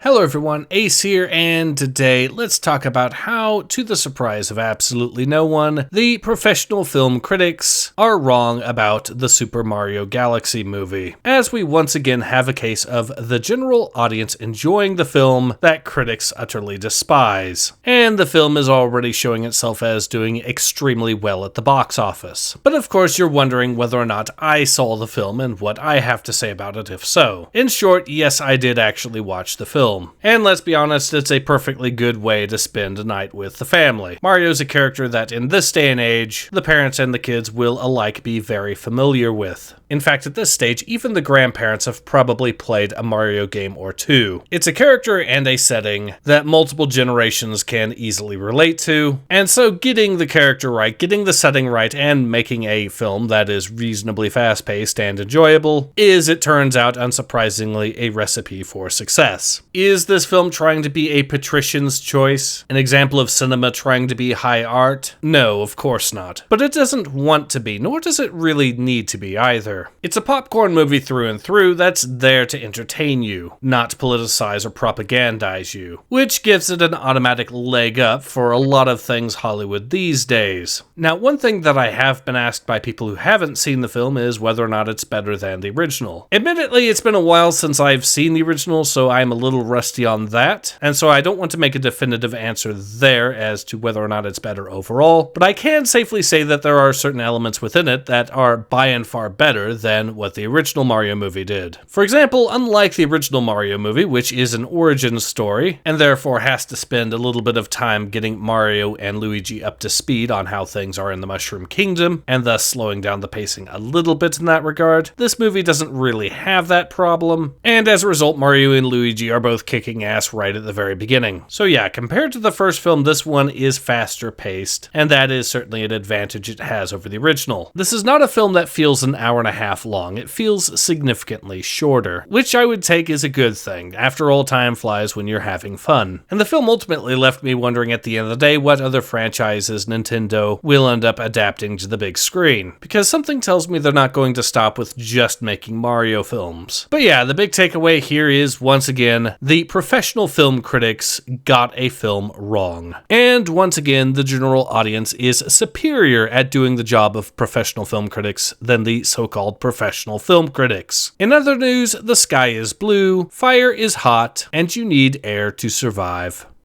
Hello everyone, Ace here, and today let's talk about how, to the surprise of absolutely no one, the professional film critics are wrong about the Super Mario Galaxy movie, as we once again have a case of the general audience enjoying the film that critics utterly despise. And the film is already showing itself as doing extremely well at the box office. But of course you're wondering whether or not I saw the film and what I have to say about it if so. In short, yes, I did actually watch the film. And let's be honest, it's a perfectly good way to spend a night with the family. Mario's a character that in this day and age, the parents and the kids will alike be very familiar with. In fact, at this stage, even the grandparents have probably played a Mario game or two. It's a character and a setting that multiple generations can easily relate to, and so getting the character right, getting the setting right, and making a film that is reasonably fast-paced and enjoyable is, it turns out, unsurprisingly, a recipe for success. Is this film trying to be a patrician's choice? An example of cinema trying to be high art? No, of course not. But it doesn't want to be, nor does it really need to be either. It's a popcorn movie through and through that's there to entertain you, not politicize or propagandize you, which gives it an automatic leg up for a lot of things Hollywood these days. Now, one thing that I have been asked by people who haven't seen the film is whether or not it's better than the original. Admittedly, it's been a while since I've seen the original, so I'm a little rusty on that, and so I don't want to make a definitive answer there as to whether or not it's better overall, but I can safely say that there are certain elements within it that are by and far better than what the original Mario movie did. For example, unlike the original Mario movie, which is an origin story, and therefore has to spend a little bit of time getting Mario and Luigi up to speed on how things are in the Mushroom Kingdom, and thus slowing down the pacing a little bit in that regard, this movie doesn't really have that problem, and as a result, Mario and Luigi are both kicking ass right at the very beginning. So yeah, compared to the first film, this one is faster paced, and that is certainly an advantage it has over the original. This is not a film that feels an hour and a half long. It feels significantly shorter, which I would take as a good thing. After all, time flies when you're having fun. And the film ultimately left me wondering at the end of the day what other franchises Nintendo will end up adapting to the big screen, because something tells me they're not going to stop with just making Mario films. But yeah, the big takeaway here is, once again, the professional film critics got a film wrong. And once again, the general audience is superior at doing the job of professional film critics than the so-called professional film critics. In other news, the sky is blue, fire is hot, and you need air to survive.